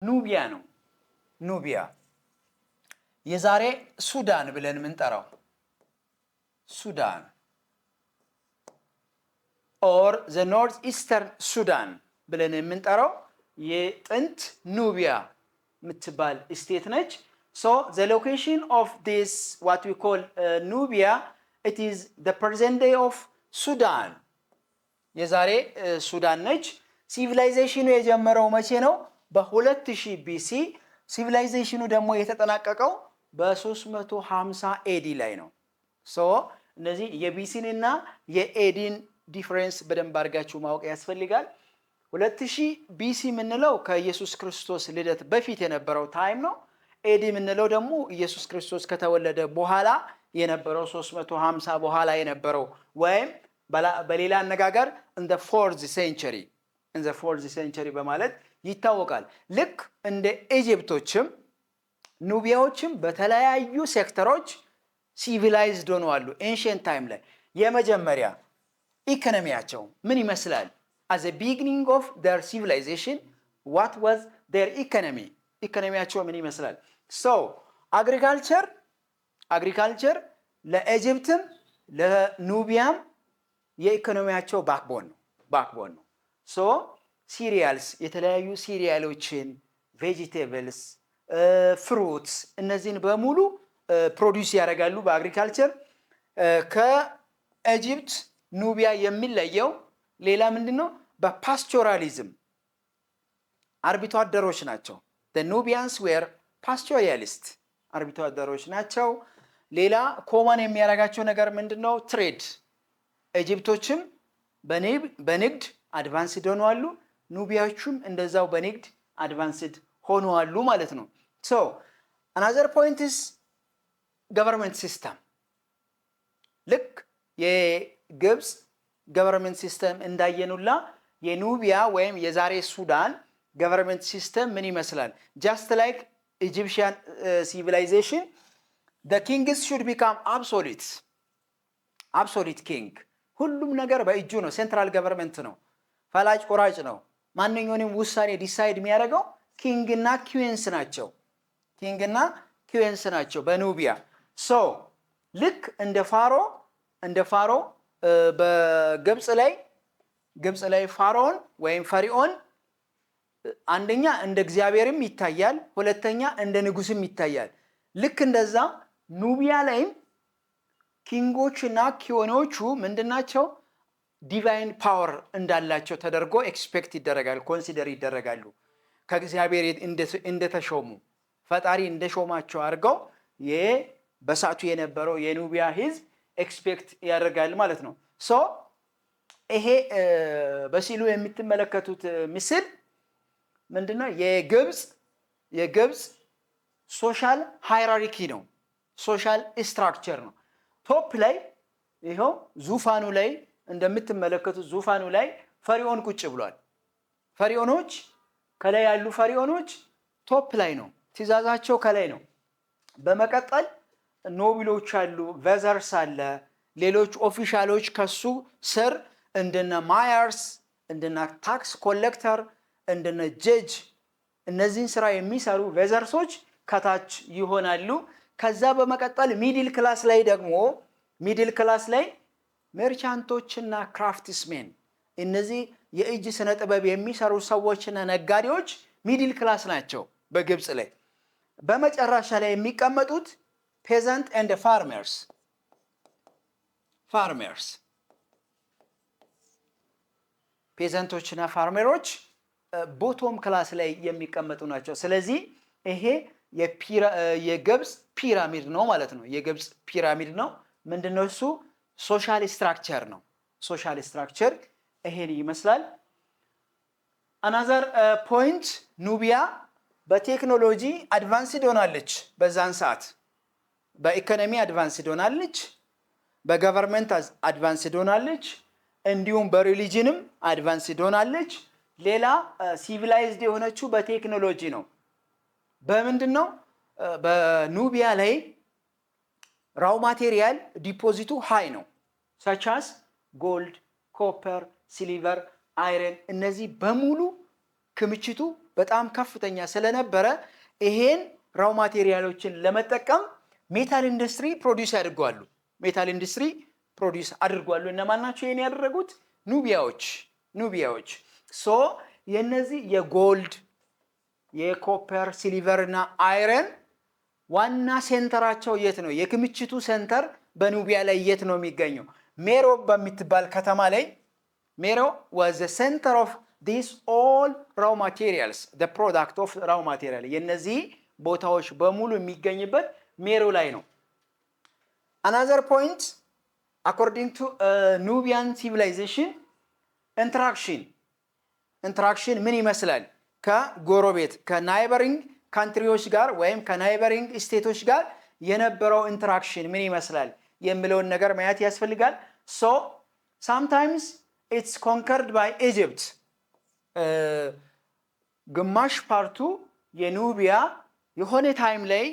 ኑቢያ ነው። ኑቢያ የዛሬ ሱዳን ብለን ምንጠራው ሱዳን or the northeastern Sudan ብለን የምንጠራው የጥንት ኑቢያ ምትባል ስቴት ነች። So the location of this what we call Nubia, it is the present day of Sudan. የዛሬ ሱዳን ነች። ሲቪላይዜሽኑ የጀመረው መቼ ነው? በ2000 BC። ሲቪላይዜሽኑ ደግሞ የተጠናቀቀው በ350 AD ላይ ነው። ሶ እነዚህ የቢሲን እና የኤዲን ዲፈረንስ በደንብ አድርጋችሁ ማወቅ ያስፈልጋል። 2000 BC የምንለው ከኢየሱስ ክርስቶስ ልደት በፊት የነበረው ታይም ነው። ኤዲ የምንለው ደግሞ ኢየሱስ ክርስቶስ ከተወለደ በኋላ የነበረው 350 በኋላ የነበረው ወይም በሌላ አነጋገር in the 4th century በማለት ይታወቃል። ልክ እንደ ኢጂፕቶችም ኑቢያዎችም በተለያዩ ሴክተሮች ሲቪላይዝድ ሆነዋል። ኤንሺየንት ታይም ላይ የመጀመሪያ ኢኮኖሚያቸው ምን ይመስላል? as a beginning of their civilization, what was their economy? ኢኮኖሚያቸው ምን ይመስላል? so agriculture ለኢጂፕትም ለኑቢያም የኢኮኖሚያቸው ባክቦን ነው። so cereals የተለያዩ ሲሪያሎችን ቬጂቴብልስ ፍሩትስ እነዚህን በሙሉ ፕሮዲዩስ ያደርጋሉ በአግሪካልቸር። ከኢጂፕት ኑቢያ የሚለየው ሌላ ምንድነው? በፓስቶራሊዝም አርብቶ አደሮች ናቸው። the Nubians were pastoralists አርብቶ አደሮች ናቸው። ሌላ ኮመን የሚያደርጋቸው ነገር ምንድነው? ትሬድ። ኢጂፕቶችም በንግድ አድቫንስድ ሆነዋል፣ ኑቢያዎችም እንደዛው በንግድ አድቫንስድ ሆነዋል ማለት ነው። so another point is government system። ልክ የግብፅ government system እንዳየኑላ የኑቢያ ወይም የዛሬ ሱዳን government system ምን ይመስላል? just like Egyptian civilization, the kings should become absolute king። ሁሉም ነገር በእጁ ነው። ሴንትራል ገቨርንመንት ነው፣ ፈላጭ ቆራጭ ነው። ማንኛውንም ውሳኔ ዲሳይድ የሚያደርገው ኪንግና ኩዊንስ ናቸው በኑቢያ። ሶ ልክ እንደ ፋሮ በግብፅ ላይ ፋሮን ወይም ፈሪዖን አንደኛ እንደ እግዚአብሔርም ይታያል፣ ሁለተኛ እንደ ንጉስም ይታያል። ልክ እንደዛ ኑቢያ ላይም ኪንጎችና ኩዊኖቹ ምንድናቸው? ዲቫይን ፓወር እንዳላቸው ተደርጎ ኤክስፔክት ይደረጋል፣ ኮንሲደር ይደረጋሉ። ከእግዚአብሔር እንደተሾሙ ፈጣሪ እንደሾማቸው አድርገው በሳቱ የነበረው የኑቢያ ህዝብ ኤክስፔክት ያደርጋል ማለት ነው። ሶ ይሄ በሲሉ የምትመለከቱት ምስል ምንድነው? የግብፅ ሶሻል ሃይራርኪ ነው፣ ሶሻል ስትራክቸር ነው። ቶፕ ላይ ይሄው ዙፋኑ ላይ እንደምትመለከቱት ዙፋኑ ላይ ፈሪዖን ቁጭ ብሏል። ፈሪዖኖች ከላይ ያሉ ፈሪዖኖች ቶፕ ላይ ነው፣ ትእዛዛቸው ከላይ ነው። በመቀጠል ኖቢሎች አሉ፣ ቬዘርስ አለ፣ ሌሎች ኦፊሻሎች ከሱ ስር እንደነ ማየርስ፣ እንደነ ታክስ ኮሌክተር፣ እንደነ ጀጅ እነዚህን ስራ የሚሰሩ ቬዘርሶች ከታች ይሆናሉ። ከዛ በመቀጠል ሚድል ክላስ ላይ ሜርቻንቶችና ክራፍትስሜን እነዚህ የእጅ ስነ ጥበብ የሚሰሩ ሰዎችና ነጋዴዎች ሚድል ክላስ ናቸው በግብፅ ላይ። በመጨረሻ ላይ የሚቀመጡት ፔዘንት ኤንድ ፋርመርስ ፔዘንቶችና ፋርመሮች ቦቶም ክላስ ላይ የሚቀመጡ ናቸው። ስለዚህ ይሄ የግብፅ ፒራሚድ ነው ማለት ነው። የግብፅ ፒራሚድ ነው። ምንድነው እሱ? ሶሻል ስትራክቸር ነው። ሶሻል ስትራክቸር ይሄን ይመስላል። አናዘር ፖይንት ኑቢያ በቴክኖሎጂ አድቫንስድ ሆናለች። በዛን ሰዓት በኢኮኖሚ አድቫንስድ ሆናለች፣ በገቨርንመንት አድቫንስድ ሆናለች፣ እንዲሁም በሪሊጅንም አድቫንስድ ሆናለች። ሌላ ሲቪላይዝድ የሆነችው በቴክኖሎጂ ነው። በምንድነው? በኑቢያ ላይ ራው ማቴሪያል ዲፖዚቱ ሃይ ነው። ሰቻስ ጎልድ፣ ኮፐር፣ ሲልቨር፣ አይረን እነዚህ በሙሉ ክምችቱ በጣም ከፍተኛ ስለነበረ ይሄን ራው ማቴሪያሎችን ለመጠቀም ሜታል ኢንዱስትሪ ፕሮዲዩስ ያድርጓሉ። ሜታል ኢንዱስትሪ ፕሮዲዩስ አድርጓሉ። እነማን ናቸው ይሄን ያደረጉት? ኑቢያዎች። ሶ የነዚህ የጎልድ የኮፐር ሲልቨር እና አይረን ዋና ሴንተራቸው የት ነው? የክምችቱ ሴንተር በኑቢያ ላይ የት ነው የሚገኘው? ሜሮ በምትባል ከተማ ላይ ሜሮ was the center of these all raw materials, the product of raw material የነዚህ ቦታዎች በሙሉ የሚገኝበት ሜሮ ላይ ነው። another point according to Nubian civilization interaction ምን ይመስላል? ከጎረቤት ከናይበሪንግ ካንትሪዎች ጋር ወይም ከናይበሪንግ ስቴቶች ጋር የነበረው ኢንተራክሽን ምን ይመስላል የሚለውን ነገር ማየት ያስፈልጋል። so sometimes it's conquered by Egypt ግማሽ ፓርቱ የኑቢያ የሆነ ታይም ላይ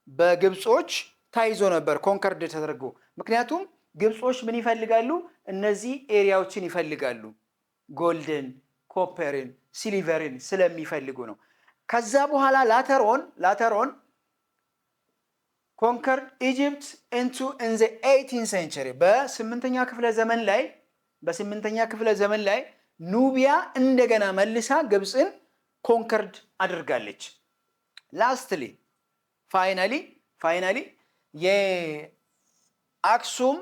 በግብጾች ታይዞ ነበር፣ ኮንከርድ ተደርጎ። ምክንያቱም ግብጾች ምን ይፈልጋሉ? እነዚህ ኤሪያዎችን ይፈልጋሉ፣ ጎልድን፣ ኮፐርን፣ ሲልቨርን ስለሚፈልጉ ነው። ከዛ በኋላ ላተሮን conquered Egypt into in the 18th century በስምንተኛ ክፍለ ዘመን ላይ ኑቢያ እንደገና መልሳ ግብፅን ኮንከርድ አድርጋለች። ላስትሊ ፋይናሊ የአክሱም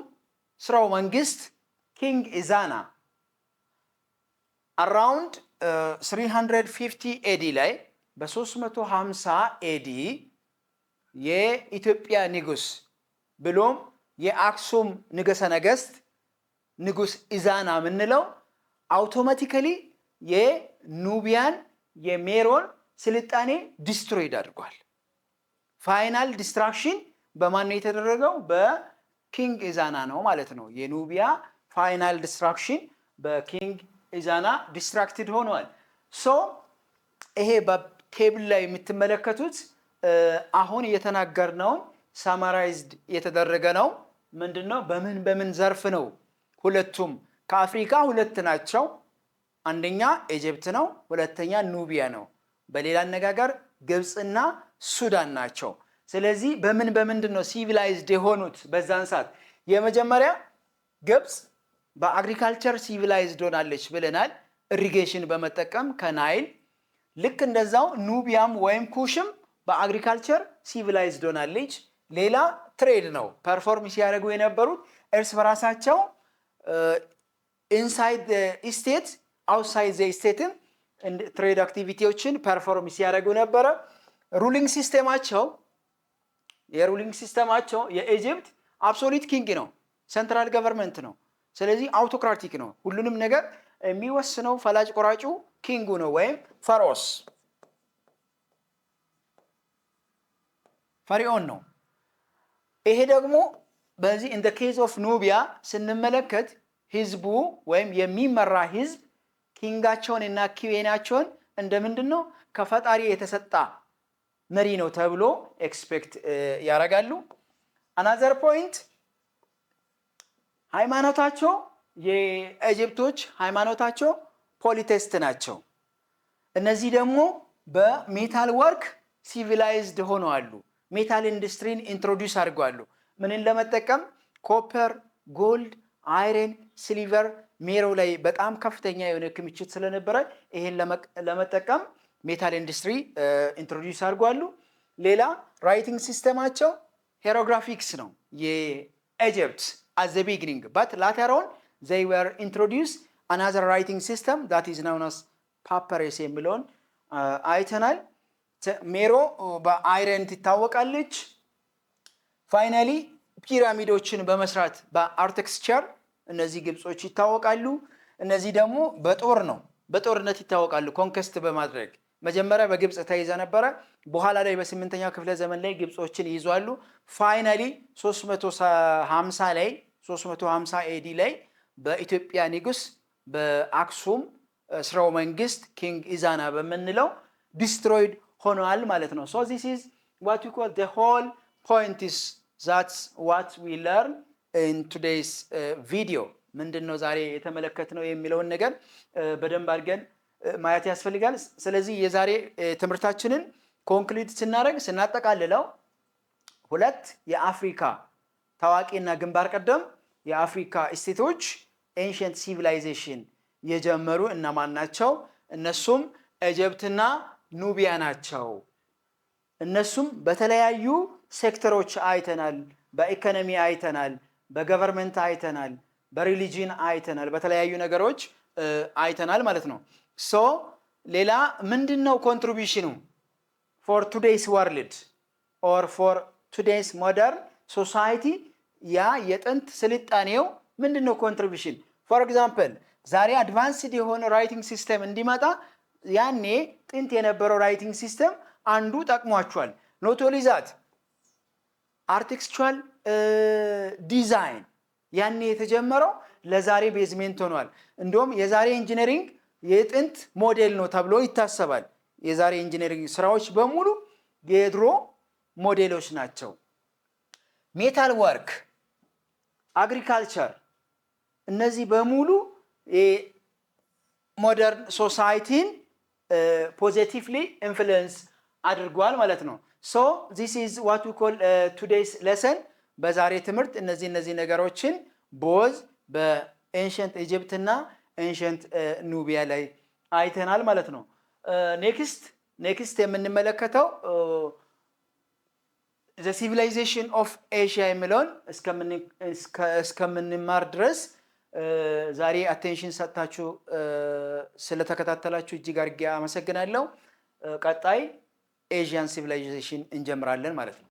ስራው መንግስት ኪንግ ኢዛና around 350 AD ላይ በ350 AD የኢትዮጵያ ንጉስ ብሎም የአክሱም ንጉሠ ነገሥት ንጉስ ኢዛና ምንለው አውቶማቲካሊ የኑቢያን የሜሮን ስልጣኔ ዲስትሮይድ አድርጓል። ፋይናል ዲስትራክሽን በማን ነው የተደረገው? በኪንግ ኢዛና ነው ማለት ነው። የኑቢያ ፋይናል ዲስትራክሽን በኪንግ ኢዛና ዲስትራክትድ ሆኗል። ሶ ይሄ በቴብል ላይ የምትመለከቱት አሁን የተናገርነውን ሳማራይዝድ የተደረገ ነው። ምንድነው? በምን ዘርፍ ነው? ሁለቱም ከአፍሪካ ሁለት ናቸው። አንደኛ ኢጅፕት ነው፣ ሁለተኛ ኑቢያ ነው። በሌላ አነጋገር ግብፅና ሱዳን ናቸው። ስለዚህ በምንድን ነው ሲቪላይዝድ የሆኑት በዛን ሰዓት? የመጀመሪያ ግብፅ በአግሪካልቸር ሲቪላይዝድ ሆናለች ብለናል፣ ኢሪጌሽን በመጠቀም ከናይል። ልክ እንደዛው ኑቢያም ወይም ኩሽም በአግሪካልቸር ሲቪላይዝድ ሆናለች። ሌላ ትሬድ ነው ፐርፎርም ሲያደርጉ የነበሩት እርስ በራሳቸው ኢንሳይድ ስቴት አውትሳይድ ዘ ስቴትን ትሬድ አክቲቪቲዎችን ፐርፎርም ሲያደርጉ ነበረ። የሩሊንግ ሲስተማቸው የኢጅፕት አብሶሉት ኪንግ ነው፣ ሴንትራል ገቨርንመንት ነው። ስለዚህ አውቶክራቲክ ነው። ሁሉንም ነገር የሚወስነው ፈላጭ ቆራጩ ኪንጉ ነው ወይም ፈሪዖን ነው። ይሄ ደግሞ በዚህ in the case of ኑቢያ ስንመለከት ህዝቡ ወይም የሚመራ ህዝብ ኪንጋቸውን እና ኪዌናቸውን እንደምንድነው ከፈጣሪ የተሰጣ መሪ ነው ተብሎ ኤክስፔክት ያደርጋሉ። another point ሃይማኖታቸው የኢጅፕቶች ሃይማኖታቸው ፖሊቴስት ናቸው። እነዚህ ደግሞ በሜታል ወርክ ሲቪላይዝድ ሆነዋል። ሜታል ኢንዱስትሪን ኢንትሮዲዩስ አድርገዋል። ምንን ለመጠቀም? ኮፐር፣ ጎልድ፣ አይረን፣ ሲልቨር ሜሮ ላይ በጣም ከፍተኛ የሆነ ክምችት ስለነበረ ይሄን ለመጠቀም ሜታል ኢንዱስትሪ ኢንትሮዲዩስ አድርገዋል። ሌላ ራይቲንግ ሲስተማቸው ሄሮግራፊክስ ነው የኢጅፕት at the beginning, but later on they were introduced another writing system that is known as papyrus የሚለውን አይተናል። ሜሮ በአይረን ትታወቃለች። ፋይናሊ ፒራሚዶችን በመስራት በአርክቴክቸር እነዚህ ግብጾች ይታወቃሉ። እነዚህ ደግሞ በጦርነት ይታወቃሉ፣ ኮንከስት በማድረግ መጀመሪያ በግብጽ ተይዘ ነበረ። በኋላ ላይ በ8ኛው ክፍለ ዘመን ላይ ግብጾችን ይዟሉ። ፋይናሊ 350 ኤዲ ላይ በኢትዮጵያ ንጉስ በአክሱም ስራው መንግስት ኪንግ ኢዛና በመንለው ዲስትሮይድ ሆኗል ማለት ነው። so this is what we call the whole point is that's what we learn in today's video ምንድነው ዛሬ የተመለከትነው የሚለውን ነገር በደንብ አድርገን ማየት ያስፈልጋል። ስለዚህ የዛሬ ትምህርታችንን ኮንክሉድ ስናጠቃልለው ሁለት የአፍሪካ ታዋቂና ግንባር ቀደም የአፍሪካ ስቴቶች ኤንሸንት ሲቪላይዜሽን የጀመሩ እነማን ናቸው? እነሱም ኢጅፕትና ኑቢያ ናቸው። እነሱም በተለያዩ ሴክተሮች አይተናል። በኢኮኖሚ አይተናል፣ በገቨርንመንት አይተናል፣ በሪሊጂን አይተናል፣ በተለያዩ ነገሮች አይተናል ማለት ነው። ሶ ሌላ ምንድነው ኮንትሪቢዩሽኑ ፎር ቱዴይስ ወርልድ ኦር ፎር ቱዴይስ ሞደርን ሶሳይቲ? ያ የጥንት ስልጣኔው ምንድነው ኮንትሪቢዩሽን? ፎር ኤግዛምፕል ዛሬ አድቫንስድ የሆነ ራይቲንግ ሲስተም እንዲመጣ ያኔ ጥንት የነበረው ራይቲንግ ሲስተም አንዱ ጠቅሟቸዋል። ኖት ኦንሊ ዛት አርቲቴክቸራል ዲዛይን ያኔ የተጀመረው ለዛሬ ቤዝሜንት ሆኗል። እንደውም የዛሬ ኢንጂነሪንግ የጥንት ሞዴል ነው ተብሎ ይታሰባል። የዛሬ ኢንጂነሪንግ ስራዎች በሙሉ የድሮ ሞዴሎች ናቸው። ሜታል ወርክ፣ አግሪካልቸር፣ እነዚህ በሙሉ ሞደርን ሶሳይቲን ፖዚቲቭሊ ኢንፍሉዌንስ አድርጓል ማለት ነው። ሶ ዚስ ኢዝ ዋት ዊ ኮል ቱዴይስ ሌሰን። በዛሬ ትምህርት እነዚህ ነገሮችን ቦዝ በኤንሸንት ኢጅፕት እና ኤንሸንት ኑቢያ ላይ አይተናል ማለት ነው። ኔክስት የምንመለከተው ዘ ሲቪላይዜሽን ኦፍ ኤሽያ የሚለውን እስከምንማር ድረስ ዛሬ አቴንሽን ሰጥታችሁ ስለተከታተላችሁ እጅግ አድርጌ አመሰግናለሁ። ቀጣይ ኤዥያን ሲቪላይዜሽን እንጀምራለን ማለት ነው።